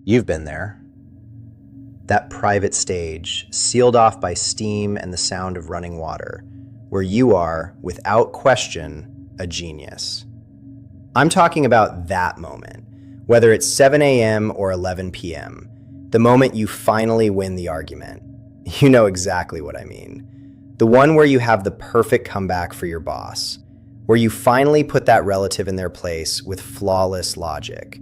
You've been there. That private stage, sealed off by steam and the sound of running water, where you are, without question, a genius. I'm talking about that moment, whether it's 7 a.m. or 11 p.m., the moment you finally win the argument. You know exactly what I mean. The one where you have the perfect comeback for your boss, where you finally put that relative in their place with flawless logic,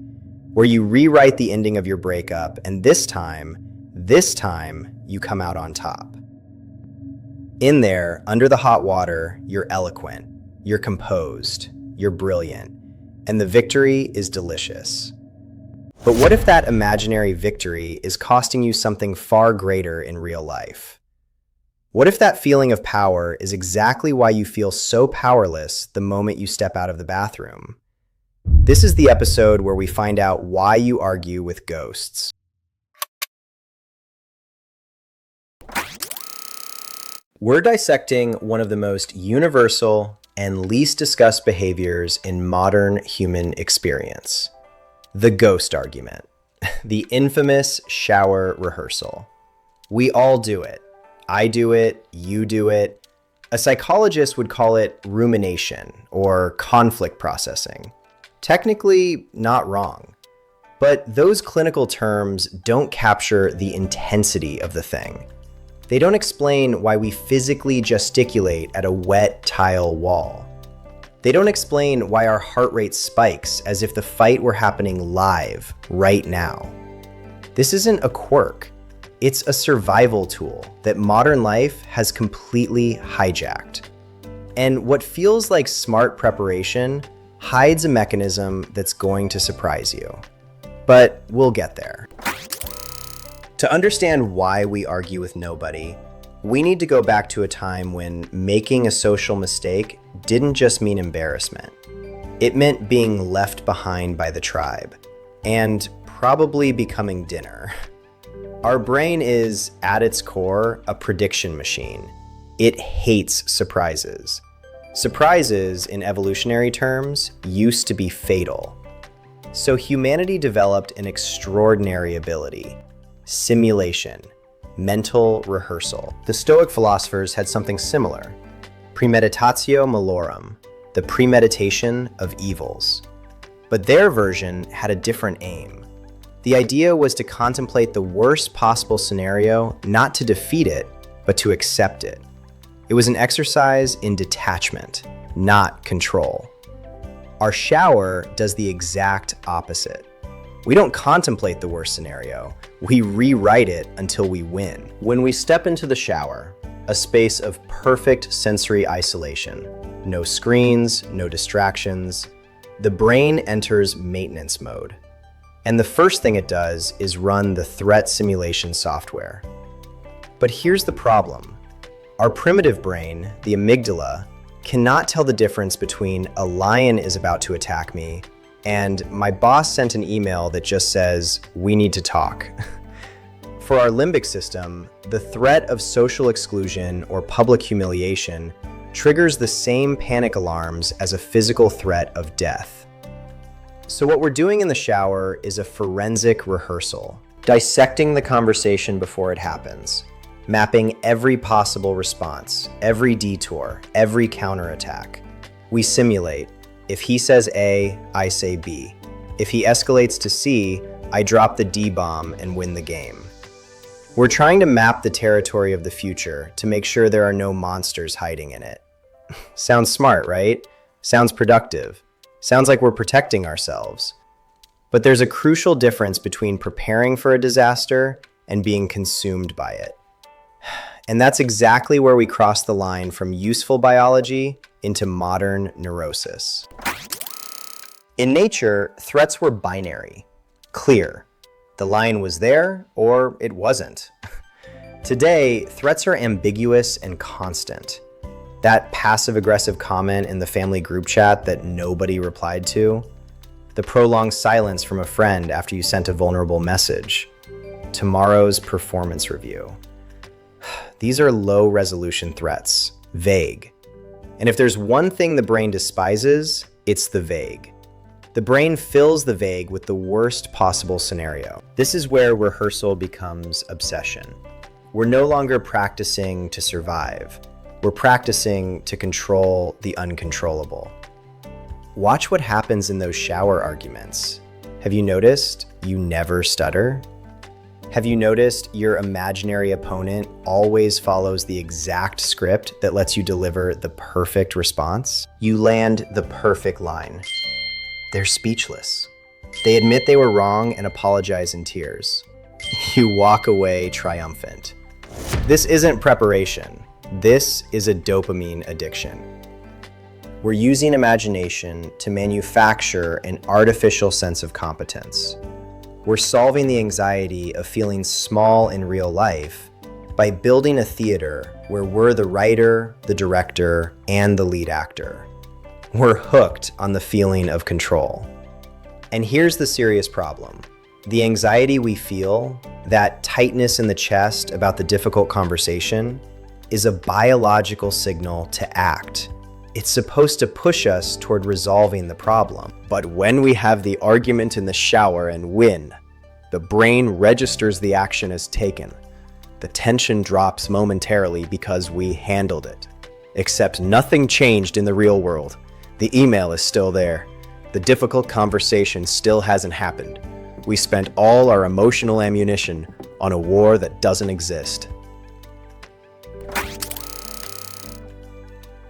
where you rewrite the ending of your breakup, and this time, you come out on top. In there, under the hot water, you're eloquent, you're composed, you're brilliant, and the victory is delicious. But what if that imaginary victory is costing you something far greater in real life? What if that feeling of power is exactly why you feel so powerless the moment you step out of the bathroom? This is the episode where we find out why you argue with ghosts. We're dissecting one of the most universal and least discussed behaviors in modern human experience: the ghost argument, the infamous shower rehearsal. We all do it. I do it, you do it. A psychologist would call it rumination or conflict processing. Technically, not wrong. But those clinical terms don't capture the intensity of the thing. They don't explain why we physically gesticulate at a wet tile wall. They don't explain why our heart rate spikes as if the fight were happening live, right now. This isn't a quirk. It's a survival tool that modern life has completely hijacked. And what feels like smart preparation hides a mechanism that's going to surprise you. But we'll get there. To understand why we argue with nobody, we need to go back to a time when making a social mistake didn't just mean embarrassment. It meant being left behind by the tribe, and probably becoming dinner. Our brain is, at its core, a prediction machine. It hates surprises. Surprises, in evolutionary terms, used to be fatal. So humanity developed an extraordinary ability: simulation, mental rehearsal. The Stoic philosophers had something similar: premeditatio malorum, the premeditation of evils. But their version had a different aim. The idea was to contemplate the worst possible scenario, not to defeat it, but to accept it. It was an exercise in detachment, not control. Our shower does the exact opposite. We don't contemplate the worst scenario, we rewrite it until we win. When we step into the shower, a space of perfect sensory isolation, no screens, no distractions, the brain enters maintenance mode. And the first thing it does is run the threat simulation software. But here's the problem. Our primitive brain, the amygdala, cannot tell the difference between a lion is about to attack me and my boss sent an email that just says, "We need to talk." For our limbic system, the threat of social exclusion or public humiliation triggers the same panic alarms as a physical threat of death. So what we're doing in the shower is a forensic rehearsal, dissecting the conversation before it happens, mapping every possible response, every detour, every counterattack. We simulate: if he says A, I say B. If he escalates to C, I drop the D bomb and win the game. We're trying to map the territory of the future to make sure there are no monsters hiding in it. Sounds smart, right? Sounds productive. Sounds like we're protecting ourselves. But there's a crucial difference between preparing for a disaster and being consumed by it. And that's exactly where we cross the line from useful biology into modern neurosis. In nature, threats were binary, clear. The lion was there or it wasn't. Today, threats are ambiguous and constant. That passive-aggressive comment in the family group chat that nobody replied to, the prolonged silence from a friend after you sent a vulnerable message, tomorrow's performance review. These are low-resolution threats, vague. And if there's one thing the brain despises, it's the vague. The brain fills the vague with the worst possible scenario. This is where rehearsal becomes obsession. We're no longer practicing to survive. We're practicing to control the uncontrollable. Watch what happens in those shower arguments. Have you noticed you never stutter? Have you noticed your imaginary opponent always follows the exact script that lets you deliver the perfect response? You land the perfect line. They're speechless. They admit they were wrong and apologize in tears. You walk away triumphant. This isn't preparation. This is a dopamine addiction. We're using imagination to manufacture an artificial sense of competence. We're solving the anxiety of feeling small in real life by building a theater where we're the writer, the director, and the lead actor. We're hooked on the feeling of control. And here's the serious problem. The anxiety we feel, that tightness in the chest about the difficult conversation, is a biological signal to act. It's supposed to push us toward resolving the problem. But when we have the argument in the shower and win, the brain registers the action as taken. The tension drops momentarily because we handled it. Except nothing changed in the real world. The email is still there. The difficult conversation still hasn't happened. We spent all our emotional ammunition on a war that doesn't exist.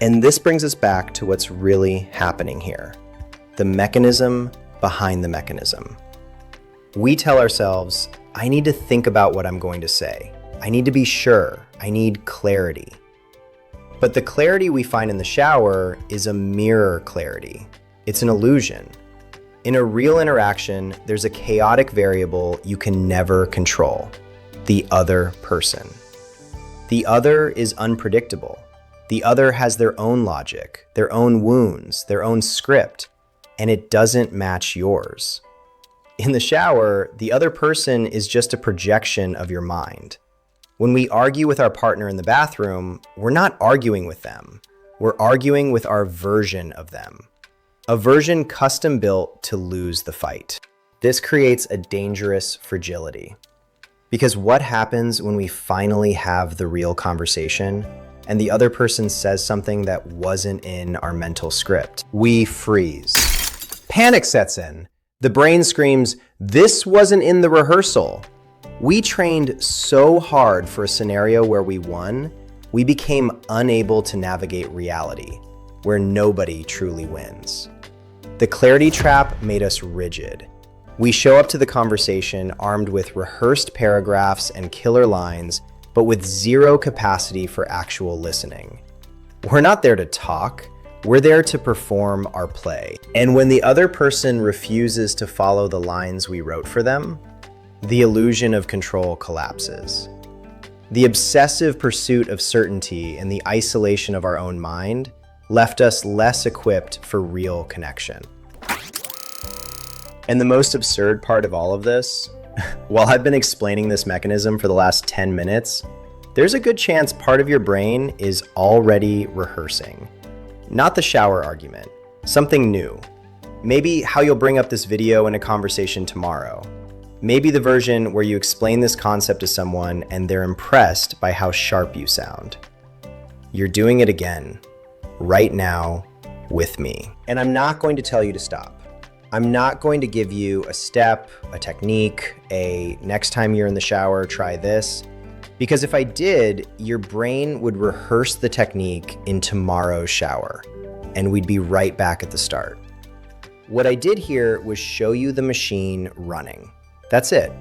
And this brings us back to what's really happening here. The mechanism behind the mechanism. We tell ourselves, I need to think about what I'm going to say. I need to be sure. I need clarity. But the clarity we find in the shower is a mirror clarity. It's an illusion. In a real interaction, there's a chaotic variable you can never control: the other person. The other is unpredictable. The other has their own logic, their own wounds, their own script, and it doesn't match yours. In the shower, the other person is just a projection of your mind. When we argue with our partner in the bathroom, we're not arguing with them. We're arguing with our version of them. A version custom built to lose the fight. This creates a dangerous fragility. Because what happens when we finally have the real conversation and the other person says something that wasn't in our mental script? We freeze. Panic sets in. The brain screams, "This wasn't in the rehearsal." We trained so hard for a scenario where we won, we became unable to navigate reality, where nobody truly wins. The clarity trap made us rigid. We show up to the conversation armed with rehearsed paragraphs and killer lines, but with zero capacity for actual listening. We're not there to talk, we're there to perform our play. And when the other person refuses to follow the lines we wrote for them, the illusion of control collapses. The obsessive pursuit of certainty and the isolation of our own mind left us less equipped for real connection. And the most absurd part of all of this, while I've been explaining this mechanism for the last 10 minutes, there's a good chance part of your brain is already rehearsing. Not the shower argument, something new. Maybe how you'll bring up this video in a conversation tomorrow. Maybe the version where you explain this concept to someone and they're impressed by how sharp you sound. You're doing it again, right now, with me. And I'm not going to tell you to stop. I'm not going to give you a step, a technique, next time you're in the shower, try this. Because if I did, your brain would rehearse the technique in tomorrow's shower, and we'd be right back at the start. What I did here was show you the machine running. That's it.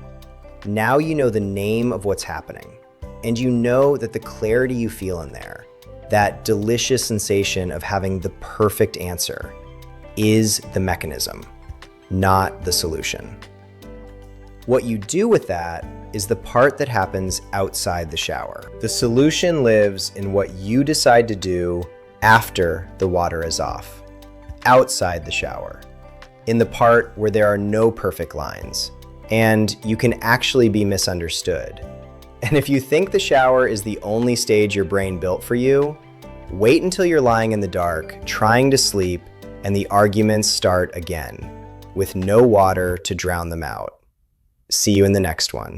Now you know the name of what's happening, and you know that the clarity you feel in there, that delicious sensation of having the perfect answer, is the mechanism, not the solution. What you do with that is the part that happens outside the shower. The solution lives in what you decide to do after the water is off, outside the shower, in the part where there are no perfect lines, and you can actually be misunderstood. And if you think the shower is the only stage your brain built for you, wait until you're lying in the dark, trying to sleep, and the arguments start again. with no water to drown them out. See you in the next one.